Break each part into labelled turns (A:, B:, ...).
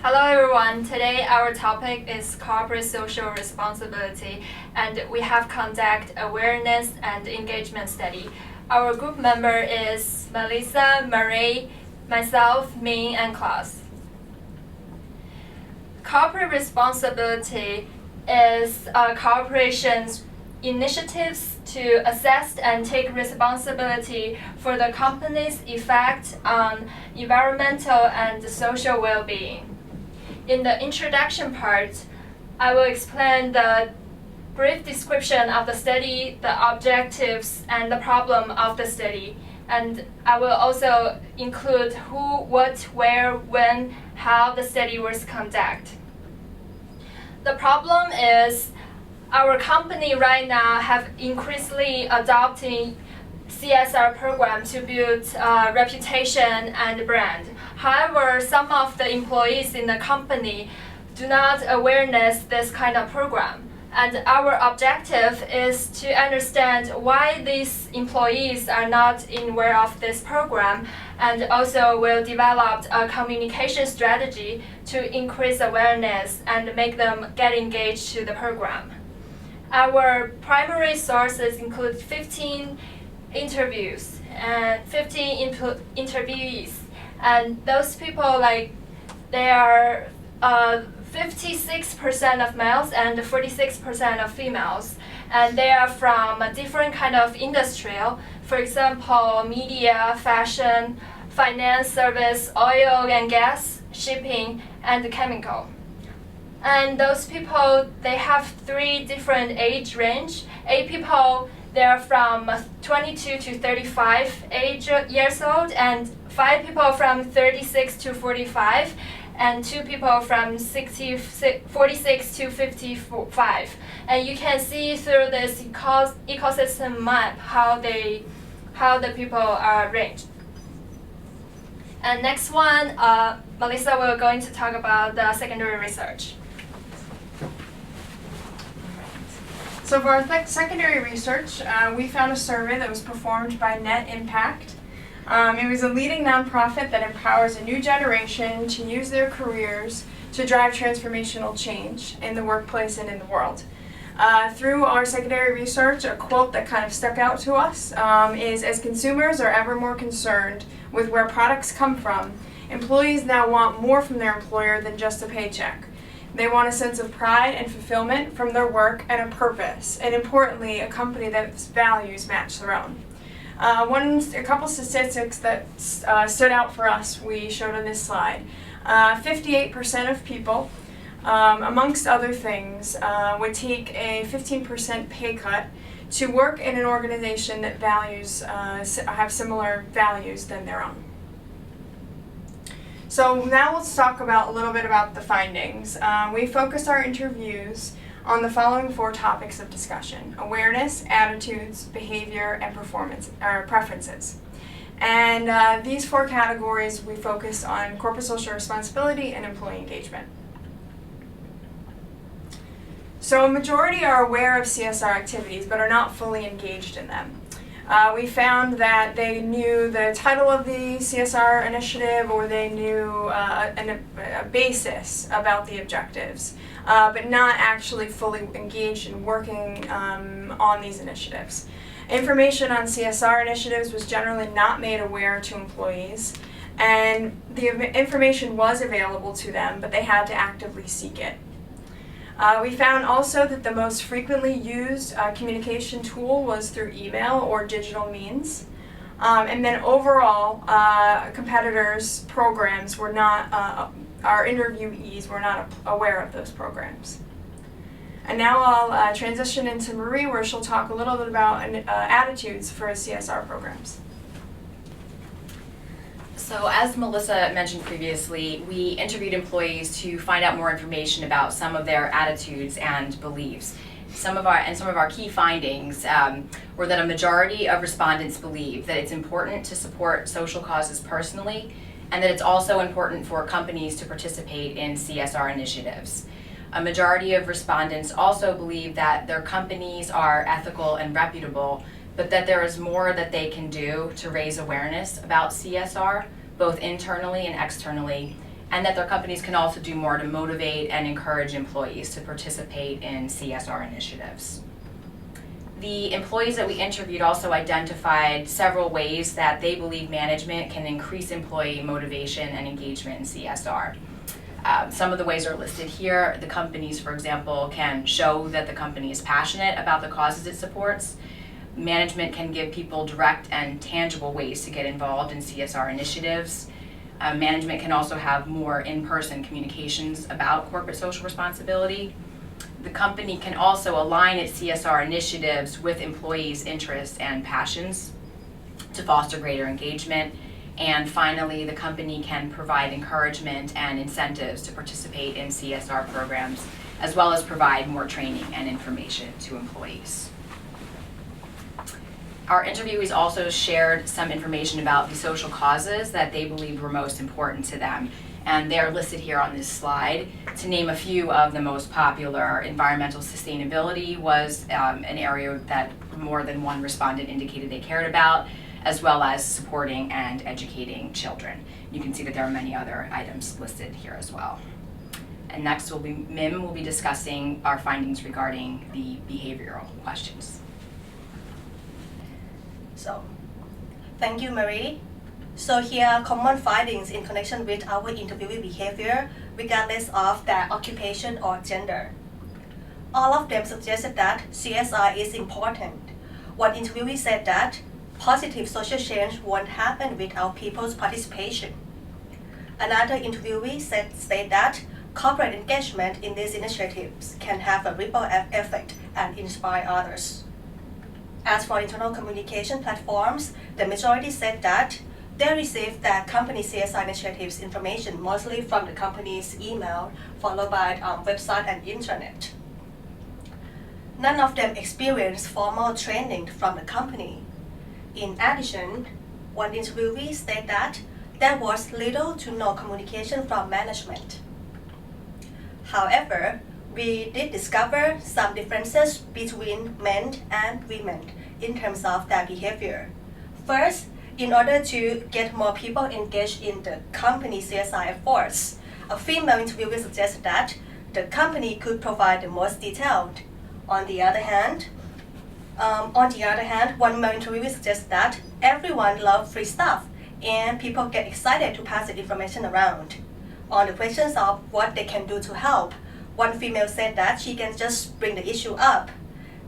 A: Hello everyone, today our topic is corporate social responsibility, and we have conduct awareness and engagement study. Our group member is Melissa, Marie, myself, Ming, and Klaus. Corporate responsibility is a corporation's initiatives to assess and take responsibility for the company's effect on environmental and social well-being. In the introduction part, I will explain the brief description of the study, the objectives, and the problem of the study. And I will also include who, what, where, when, how the study was conducted. The problem is our company right now have increasingly adopting CSR program to build reputation and brand. However, some of the employees in the company do not awareness this kind of program. And our objective is to understand why these employees are not aware of this program, and also will develop a communication strategy to increase awareness and make them get engaged to the program. Our primary sources include 15 interviews and 15 interviewees, and those people they are 56% of males and 46% of females, and they are from a different kind of industrial, for example, media, fashion, finance, service, oil and gas, shipping, and chemical. And those people, they have 3 different age range. 8 people, they're from 22 to 35 years old, and 5 people from 36 to 45, and 2 people from 46 to 55. And you can see through this ecosystem map how the people are ranged. And next one, Melissa will going to talk about the secondary research.
B: So for our secondary research, we found a survey that was performed by Net Impact. It was a leading nonprofit that empowers a new generation to use their careers to drive transformational change in the workplace and in the world. Through our secondary research, a quote that kind of stuck out to us is, "As consumers are ever more concerned with where products come from, employees now want more from their employer than just a paycheck. They want a sense of pride and fulfillment from their work and a purpose, and importantly, a company that's values match their own." A couple statistics that stood out for us we showed on this slide. 58% of people, amongst other things, would take a 15% pay cut to work in an organization that values have similar values than their own. So now let's talk a little bit about the findings. We focused our interviews on the following 4 topics of discussion: awareness, attitudes, behavior, and preferences. And these 4 categories we focused on corporate social responsibility and employee engagement. So a majority are aware of CSR activities but are not fully engaged in them. We found that they knew the title of the CSR initiative, or they knew a basis about the objectives, but not actually fully engaged in working on these initiatives. Information on CSR initiatives was generally not made aware to employees, and the information was available to them, but they had to actively seek it. We found also that the most frequently used communication tool was through email or digital means. And then overall, competitors' programs were not, our interviewees were not aware of those programs. And now I'll transition into Marie, where she'll talk a little bit about attitudes for CSR programs.
C: So as Melissa mentioned previously, we interviewed employees to find out more information about some of their attitudes and beliefs. Some of our key findings were that a majority of respondents believe that it's important to support social causes personally, and that it's also important for companies to participate in CSR initiatives. A majority of respondents also believe that their companies are ethical and reputable, but that there is more that they can do to raise awareness about CSR, both internally and externally, and that their companies can also do more to motivate and encourage employees to participate in CSR initiatives. The employees that we interviewed also identified several ways that they believe management can increase employee motivation and engagement in CSR. Some of the ways are listed here. The companies, for example, can show that the company is passionate about the causes it supports. Management can give people direct and tangible ways to get involved in CSR initiatives. Management can also have more in-person communications about corporate social responsibility. The company can also align its CSR initiatives with employees' interests and passions to foster greater engagement. And finally, the company can provide encouragement and incentives to participate in CSR programs, as well as provide more training and information to employees. Our interviewees also shared some information about the social causes that they believed were most important to them, and they're listed here on this slide. To name a few of the most popular, environmental sustainability was an area that more than one respondent indicated they cared about, as well as supporting and educating children. You can see that there are many other items listed here as well. And next Mim will be discussing our findings regarding the behavioral questions.
D: So, thank you, Marie. So here are common findings in connection with our interviewee behavior, regardless of their occupation or gender. All of them suggested that CSR is important. One interviewee said that positive social change won't happen without people's participation. Another interviewee said that corporate engagement in these initiatives can have a ripple effect and inspire others. As for internal communication platforms, the majority said that they receive their company CSR initiatives information mostly from the company's email, followed by website and internet. None of them experienced formal training from the company. In addition, one interviewee said that there was little to no communication from management. However, we did discover some differences between men and women in terms of their behavior. First, in order to get more people engaged in the company CSR efforts, a female interviewee suggested that the company could provide the most detailed. On the other hand, one male interviewee suggests that everyone loves free stuff and people get excited to pass the information around. On the questions of what they can do to help, one female said that she can just bring the issue up,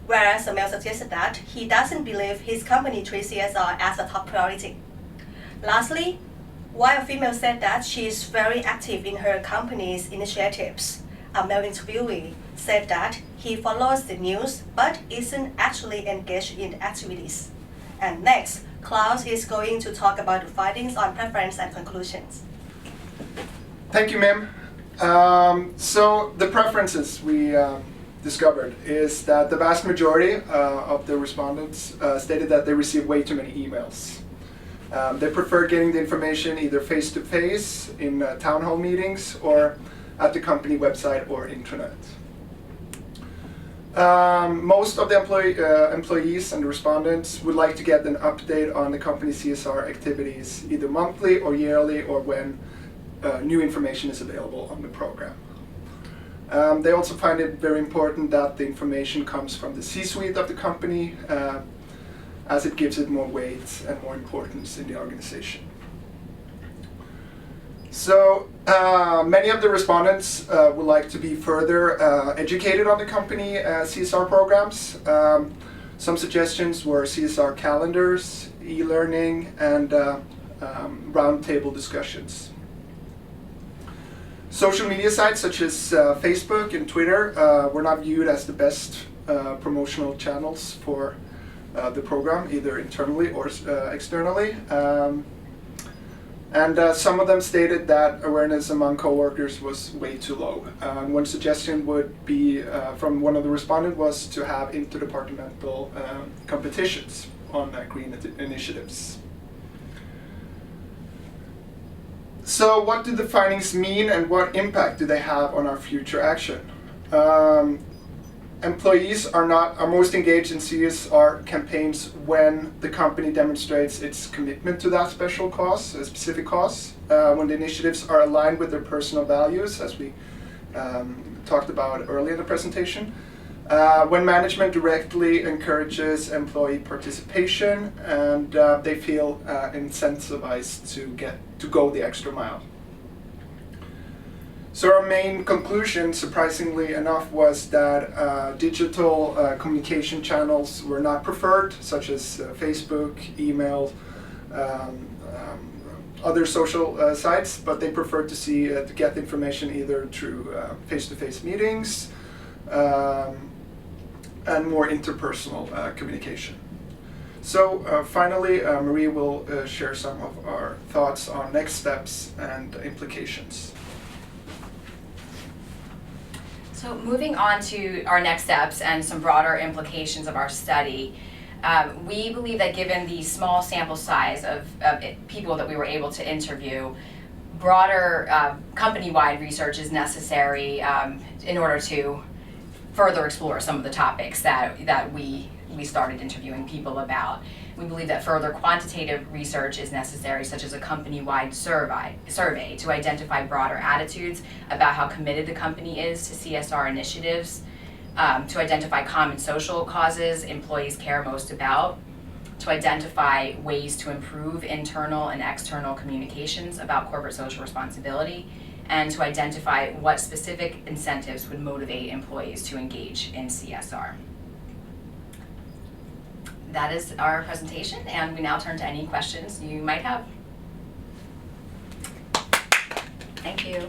D: whereas a male suggested that he doesn't believe his company treats CSR as a top priority. Lastly, while a female said that she is very active in her company's initiatives, a male interviewee said that he follows the news but isn't actually engaged in the activities. And next, Klaus is going to talk about the findings on preference and conclusions.
E: Thank you, Mim. So the preferences we discovered is that the vast majority of the respondents stated that they received way too many emails. They prefer getting the information either face-to-face in town hall meetings or at the company website or intranet. Most of the employees and the respondents would like to get an update on the company's CSR activities either monthly or yearly or when new information is available on the program. They also find it very important that the information comes from the C-suite of the company as it gives it more weight and more importance in the organization. So many of the respondents would like to be further educated on the company CSR programs. Some suggestions were CSR calendars, e-learning, and roundtable discussions. Social media sites such as Facebook and Twitter were not viewed as the best promotional channels for the program, either internally or externally. And some of them stated that awareness among coworkers was way too low. One suggestion would be from one of the respondents was to have interdepartmental competitions on green initiatives. So what do the findings mean and what impact do they have on our future action? Employees are most engaged in CSR campaigns when the company demonstrates its commitment to that special cause, a specific cause, when the initiatives are aligned with their personal values, as we talked about earlier in the presentation, when management directly encourages employee participation, and they feel incentivized to go the extra mile. So our main conclusion, surprisingly enough, was that digital communication channels were not preferred, such as Facebook, email, other social sites, but they preferred to get information either through face-to-face meetings and more interpersonal communication. So finally, Marie will share some of our thoughts on next steps and implications.
C: So moving on to our next steps and some broader implications of our study, we believe that given the small sample size of people that we were able to interview, broader company-wide research is necessary in order to further explore some of the topics that we started interviewing people about. We believe that further quantitative research is necessary, such as a company-wide survey to identify broader attitudes about how committed the company is to CSR initiatives, to identify common social causes employees care most about, to identify ways to improve internal and external communications about corporate social responsibility, and to identify what specific incentives would motivate employees to engage in CSR. That is our presentation, and we now turn to any questions you might have. Thank you.